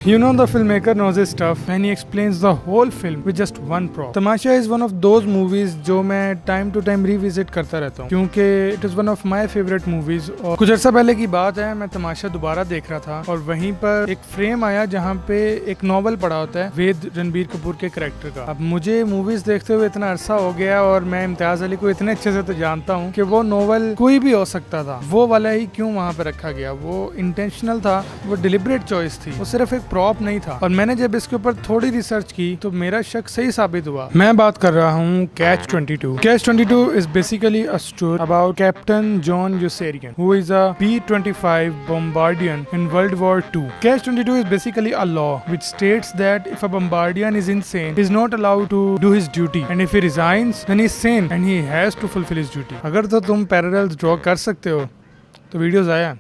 You know the filmmaker knows his stuff and he explains the whole film with just one prop. Tamasha is one of those movies जो मैं time to time revisit करता रहता हूँ क्योंकि it is one of my favorite movies। और कुछ अर्सा पहले की बात है, मैं तमाशा दोबारा देख रहा था और वहीं पर एक फ्रेम आया जहाँ पे एक नॉवल पड़ा होता है वेद रणबीर कपूर के कैरेक्टर का। अब मुझे मूवीज देखते हुए इतना अरसा हो गया और मैं इम्तियाज अली को इतने अच्छे से तो जानता हूँ कि वो नॉवल कोई भी हो सकता था, वो वाला ही क्यों वहाँ पे रखा गया। वो इंटेंशनल था, वो डिलिबरेट चॉइस थी, वो सिर्फ एक प्रॉप नहीं था। और मैंने जब इसके ऊपर थोड़ी रिसर्च की तो मेरा शक सही साबित हुआ। मैं बात कर रहा हूँ Catch 22। Catch 22 is basically a story about Captain John Yossarian who is a B-25 bombardier in World War II. Catch 22 is basically a law which states that if a bombardier is insane, he is not allowed to do his duty, and if he resigns, then he is sane and he has to fulfill his duty. अगर तो तुम parallels draw कर सकते हो तो videos आया।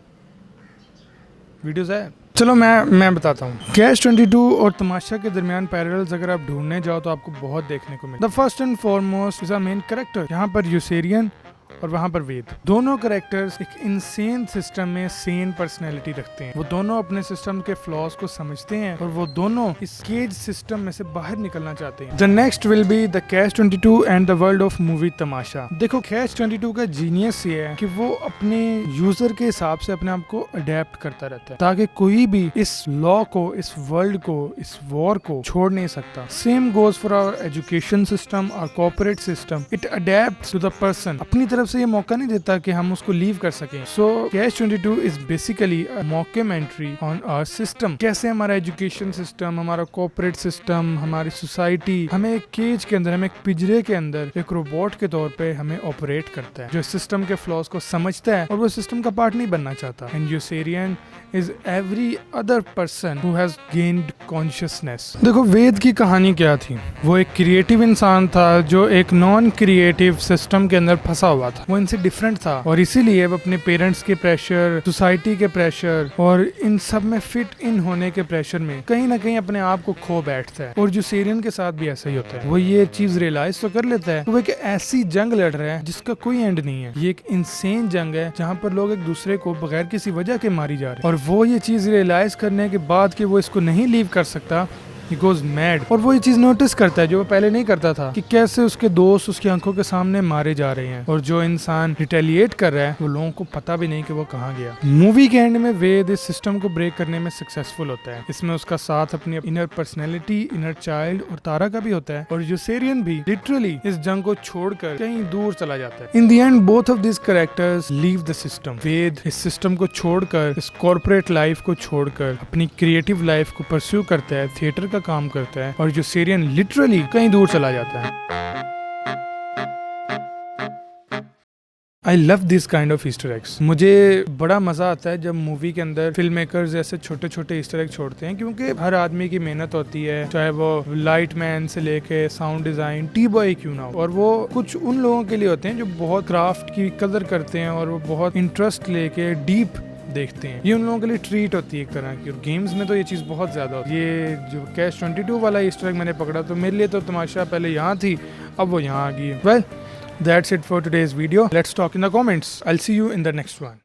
चलो मैं बताता हूँ। कैच 22 और तमाशा के दरमियान पैरेलल्स अगर आप ढूंढने जाओ तो आपको बहुत देखने को मिले। The first and foremost is a main character, यहाँ पर यूसेरियन और वहाँ पर वेद। दोनों कैरेक्टर्स एक इनसेन सिस्टम में सेन पर्सनैलिटी रखते हैं। वो दोनों अपने सिस्टम के फ्लॉज को समझते हैं और वो दोनों इस केज सिस्टम में से बाहर निकलना चाहते हैं। The next will be the Catch 22 and the world of movie Tamasha. देखो कैच 22 का जीनियस ये है कि वो अपने यूजर के हिसाब से अपने आप को अडेप्ट करता रहता है ताकि कोई भी इस लॉ को, इस वर्ल्ड को, इस वॉर को छोड़ नहीं सकता। Same goes for our education system और corporate system. It adept to the person. अपनी तरफ से ये मौका नहीं देता कि हम उसको लीव कर सकें। So Catch 22 is basically a mockumentary on our system. कैसे हमारा एजुकेशन सिस्टम, हमारा कॉर्पोरेट सिस्टम, हमारी सोसाइटी हमें एक केज के अंदर, हमें एक पिंजरे के अंदर एक रोबोट के तौर पे हमें ऑपरेट करता है, जो सिस्टम के फ्लॉज को समझता है और वो सिस्टम का पार्ट नहीं बनना चाहता। And Yossarian is every other person who has gained consciousness. देखो वेद की कहानी क्या थी। वो एक क्रिएटिव इंसान था जो एक नॉन क्रिएटिव सिस्टम के अंदर फंसा हुआ था। वो इनसे डिफरेंट था और इसीलिए वो अपने पेरेंट्स के प्रेशर, सोसाइटी के प्रेशर और इन सब में फिट इन होने के प्रेशर में कहीं ना कहीं अपने आप को खो बैठता है। और यूसेरियन के साथ भी ऐसा ही होता है। वो ये चीज रियलाइज तो कर लेता है कि वो एक ऐसी जंग लड़ रहा है जिसका कोई एंड नहीं है। ये एक इंसेन जंग है जहाँ पर लोग एक दूसरे को बगैर किसी वजह के मारी जा रहे हैं। और वो ये चीज रियलाइज करने के बाद कि वो इसको नहीं लीव कर सकता, He goes mad। और वो ये चीज नोटिस करता है जो वो पहले नहीं करता था कि कैसे उसके दोस्त उसकी आंखों के सामने मारे जा रहे हैं और जो इंसान रिटेलिएट कर रहा है वो लोगों को पता भी नहीं कि वो कहाँ गया। मूवी के एंड में वेद इस सिस्टम को ब्रेक करने में सक्सेसफुल होता है। इसमें उसका साथ अपनी इनर पर्सनैलिटी, इनर चाइल्ड और तारा का भी होता है। और यूसेरियन भी लिटरली इस जंग को छोड़कर कहीं दूर चला जाता है। In the end both of this characters leave the system. Ved इस सिस्टम को छोड़कर, इस कॉर्पोरेट लाइफ को छोड़कर अपनी क्रिएटिव लाइफ को परस्यू करता है, थिएटर का काम करता है। और यूसेरियन लिटरली कहीं दूर चला जाता है। I love this kind of Easter eggs। मुझे बड़ा मजा आता है जब मूवी के अंदर फिल्म मेकर्स ऐसे छोटे छोटे ईस्टर एग छोड़ते हैं क्योंकि हर आदमी की मेहनत होती है, चाहे वो लाइट मैन से लेके साउंड डिजाइन, टी बॉय क्यों ना हो। और वो कुछ उन लोगों के लिए होते हैं जो बहुत क्राफ्ट की कदर करते हैं और वो बहुत इंटरेस्ट लेके डीप देखते हैं। ये उन लोगों के लिए ट्रीट होती है एक तरह की। और गेम्स में तो ये चीज बहुत ज्यादा होती है। ये जो कैच 22 वाला ईस्टर एग मैंने पकड़ा तो मेरे लिए तो तमाशा पहले यहाँ थी, अब वो यहाँ आ गई है। Well, that's it for today's video. Let's talk in the comments. I'll see you in the next one.